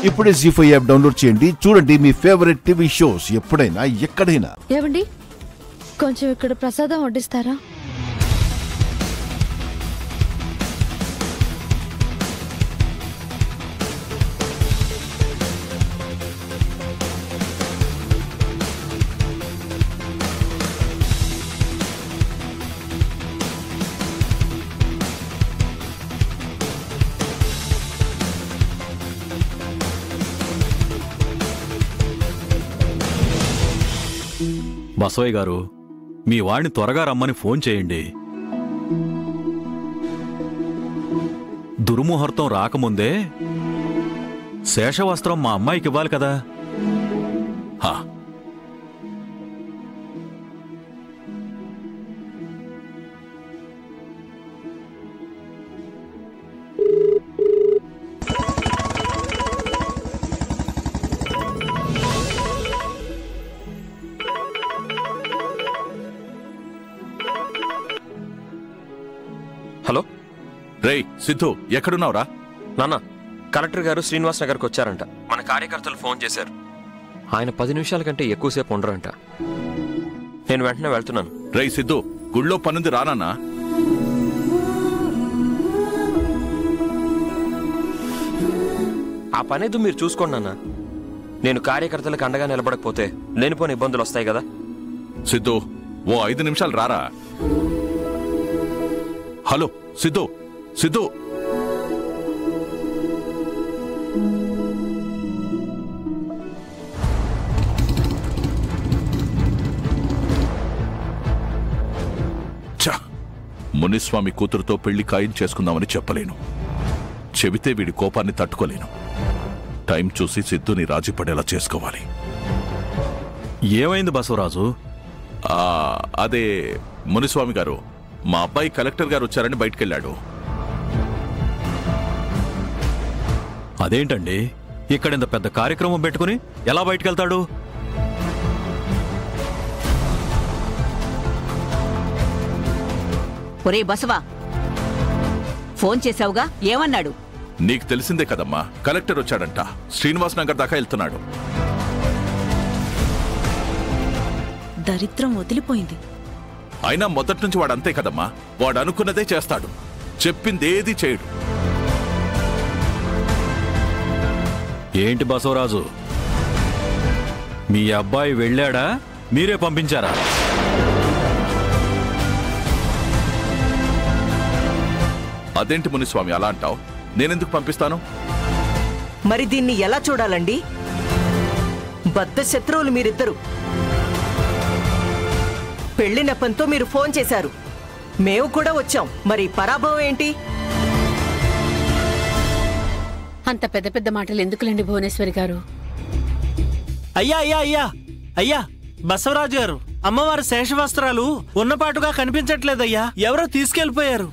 ఇప్పుడే జీ5 app download చేయండి. చూడండి మీ ఫేవరెట్ టీవీ షోస్ ఎప్పుడైనా ఎక్కడైనా. ఏవండి, కొంచెం ఇక్కడ ప్రసాదం వడ్డిస్తారా? బసవయ్య గారు, మీ వాడిని త్వరగా రమ్మని ఫోన్ చేయండి. దుర్ముహూర్తం రాకముందే శేషవస్త్రం మా అమ్మాయికి ఇవ్వాలి కదా. హలో రేయ్ సిద్ధు, ఎక్కడున్నావురా? నాన్న, కలెక్టర్ గారు శ్రీనివాస్ నగర్కి వచ్చారంట. మన కార్యకర్తలు ఫోన్ చేశారు. ఆయన 10 నిమిషాల కంటే ఎక్కువసేపు ఉండరంట. నేను వెంటనే వెళ్తున్నాను. రేయ్ సిద్ధు, గుళ్ళో పనుంది రానన్నా. ఆ పనేదో మీరు చూసుకోండి నాన్న. నేను కార్యకర్తలకు అండగా నిలబడకపోతే లేనిపోని ఇబ్బందులు వస్తాయి కదా. సిద్ధు, ఓ 5 నిమిషాలు రారా. హలో సిద్ధు, సిద్ధు. మునిస్వామి కూతురుతో పెళ్లి ఖాయం చేసుకుందామని చెప్పలేను. చెబితే వీడి కోపాన్ని తట్టుకోలేను. టైం చూసి సిద్ధుని రాజీ పడేలా చేసుకోవాలి. ఏమైంది బసవరాజు? అదే మునిస్వామి గారు, మా అబ్బాయి కలెక్టర్ గారు వచ్చారని బయటికెళ్ళాడు. అదేంటండి, ఇక్కడింత పెద్ద కార్యక్రమం పెట్టుకుని ఎలా బయటికెళ్తాడు? ఒరే బసవా, ఫోన్ చేశావుగా, ఏమన్నాడు? నీకు తెలిసిందే కదమ్మా, కలెక్టర్ వచ్చాడంట. శ్రీనివాస్ నగర్ దాకా వెళ్తున్నాడు. దరిద్రం వదిలిపోయింది. అయినా మొదటి నుంచి వాడు అంతే కదమ్మా. వాడు అనుకున్నదే చేస్తాడు, చెప్పిందేది చేయడు. ఏంటి బసవరాజు, మీ అబ్బాయి వెళ్ళాడా, మీరే పంపించారా? అదేంటి మునిస్వామి అలా అంటావు? నేనెందుకు పంపిస్తాను? మరి దీన్ని ఎలా చూడాలండి? బద్ద శత్రువులు మీరిద్దరు. పెళ్లి నెపంతో మీరు ఫోన్ చేశారు, మేము కూడా వచ్చాం. మరి పరాభవం ఏంటి? అంత పెద్ద పెద్ద మాటలు ఎందుకులేండి భువనేశ్వరి గారు. అయ్యా అయ్యా అయ్యా అయ్యా బసవరాజు గారు, అమ్మవారి శేషవస్త్రాలు ఉన్నపాటుగా కనిపించట్లేదయ్యా. ఎవరో తీసుకెళ్లిపోయారు.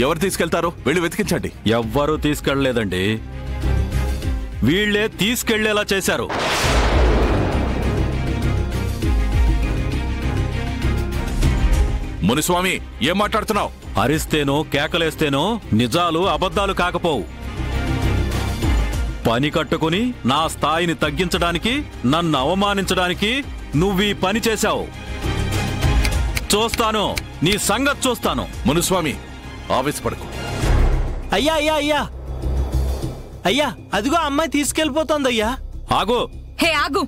ఎవరు తీసుకెళ్తారో వెళ్ళి వెతికించండి. ఎవ్వరూ తీసుకెళ్లలేదండి, వీళ్లే తీసుకెళ్లేలా చేశారు. మునిస్వామి, ఏం మాట్లాడుతున్నావు? అరిస్తేనో కేకలేస్తేనో నిజాలు అబద్ధాలు కాకపోవు. పని కట్టుకుని నా స్థాయిని తగ్గించడానికి, నన్ను అవమానించడానికి నువ్వీ పని చేశావు. చూస్తాను, నీ సంగతి చూస్తాను. మునిస్వామి, ఆవేశపడకు. అయ్యా అయ్యా అయ్యా అయ్యా, అదిగో అమ్మాయి తీసుకెళ్లిపోతోందయ్యా. ఆగు. హే ఆగు.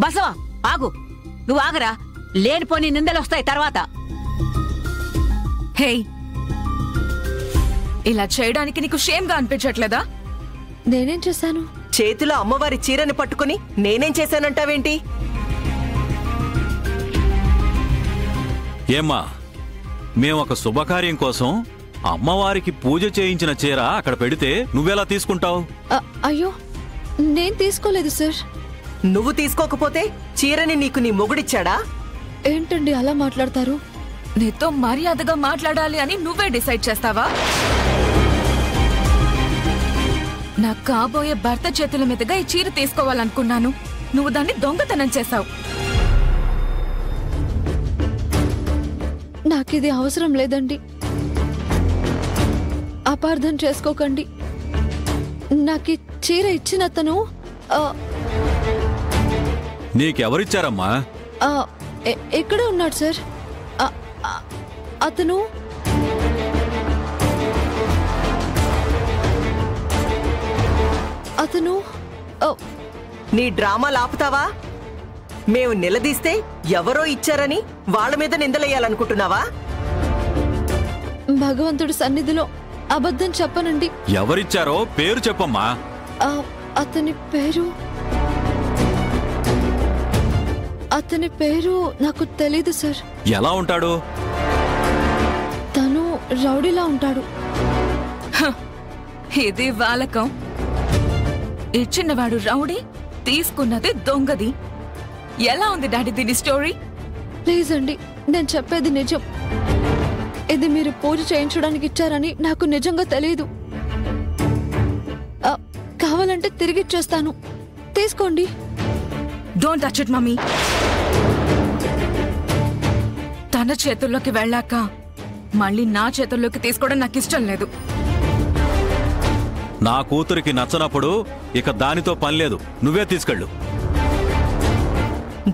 బసవా ఆగు, నువ్వు ఆగరా. లేనిపోని నిందలొస్తాయి తర్వాత. హే, ఇలా చేయడానికి నీకు షేమ్గా అనిపించట్లేదా? నేనేం చేశాను? చేతిలో అమ్మవారి చీరని పట్టుకుని నేనేం చేశానంటావేంటి? ఏమ్మా, మేమొక శుభకార్యం కోసం అమ్మవారికి పూజ చేయించిన చీర అక్కడ పెడితే నువ్వెలా తీసుకుంటావు? అయ్యో, నేను తీసుకోలేదు సార్. నువ్వు తీసుకోకపోతే చీరని నీకు నీ మొగుడిచ్చాడా? ఏంటండి అలా మాట్లాడతారు? నీతో మర్యాదగా మాట్లాడాలి అని నువ్వే డిసైడ్ చేస్తావా? నా కాబోయే భర్త చేతుల మీదుగా ఈ చీర తీసుకోవాలనుకున్నాను. నువ్వు దాన్ని దొంగతనం చేశావు. నాకిది అవసరం లేదండి. అపార్థం చేసుకోకండి. నాకు చీర ఇచ్చిన అతను నీకెవరిచ్చారమ్మా? ఎక్కడ ఉన్నాడు సార్? అతను అతను నీ డ్రామాలు ఆపుతావా? మేము నిలదీస్తే ఎవరో ఇచ్చారని వాళ్ళ మీద నిందలేయాలనుకుంటున్నావా? భగవంతుడి సన్నిధిలో అబద్ధం చెప్పనండి. ఎవరిచ్చారో పేరు చెప్పమ్మా. అతని పేరు నాకు తెలీదు సార్. ఎలా ఉంటాడు? తను రౌడీలా ఉంటాడు. ఇది వాలకం. ఇచ్చినవాడు రౌడీ, తీసుకున్నది దొంగది. ఎలా ఉంది డాడీ దీని స్టోరీ? ప్లీజ్ అండి, నేను చెప్పేది నిజం. ఇది మీరు పూజ చేయించడానికి ఇచ్చారని నాకు నిజంగా తెలియదు. కావాలంటే తిరిగిచ్చేస్తాను, తీసుకోండి. Don't touch it mummy. తన చేతుల్లోకి వెళ్ళాక మళ్ళీ నా చేతుల్లోకి తీసుకోవడం నాకు ఇష్టం లేదు. నా కూతురికి నచ్చనప్పుడు ఇక దానితో పని లేదు, నువ్వే తీసుకెళ్ళు.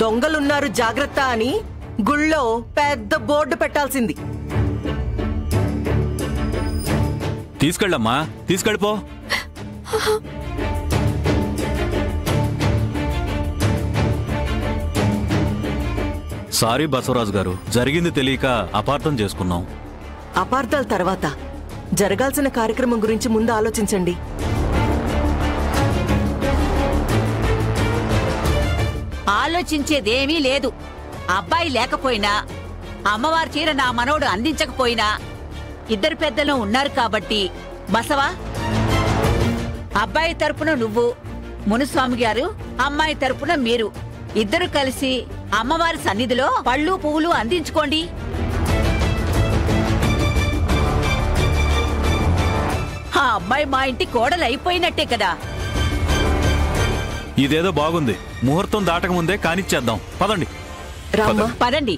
దొంగలున్నారు జాగ్రత్త అని గుళ్ళో పెద్ద బోర్డు పెట్టాల్సింది. తీసుకెళ్ళమ్మా, తీసుకెళ్ళిపో. సారీ బసవరాజు గారు, జరిగింది తెలియక అపార్థం చేసుకున్నాం. అపార్థాల తర్వాత జరగాల్సిన కార్యక్రమం గురించి ముందు ఆలోచించండి. ఆలోచించేదేమీ లేదు. అబ్బాయి లేకపోయినా, అమ్మవారి చీర నా మనవడు అందించకపోయినా ఇద్దరు పెద్దలు ఉన్నారు కాబట్టి, బసవా అబ్బాయి తరపున నువ్వు, మునుస్వామి గారు అమ్మాయి తరపున మీరు ఇద్దరు కలిసి అమ్మవారి సన్నిధిలో పళ్ళు పువ్వులు అందించుకోండి. ఆ అమ్మాయి మా ఇంటి కోడలు అయిపోయినట్టే కదా. ఇదేదో బాగుంది. ముహూర్తం దాటకముందే కానిచ్చేద్దాం. పదండి పదండి.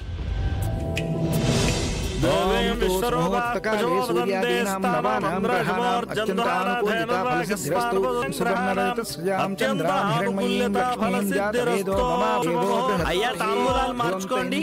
అయ్యా తాంబూలాలు మార్చుకోండి.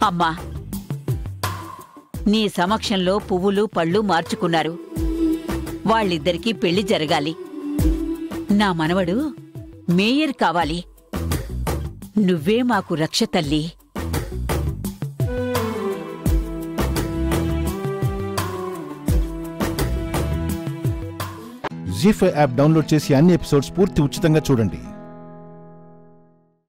అమ్మా, నీ సమక్షంలో పువ్వులు పళ్ళు మార్చుకున్నారు. వాళ్ళిద్దరికీ పెళ్లి జరగాలి. నా మనవడు మేయర్ కావాలి. నువ్వే మాకు రక్ష తల్లి. జీ5 యాప్ డౌన్లోడ్ చేసి అన్ని ఎపిసోడ్స్ పూర్తి ఉచితంగా చూడండి.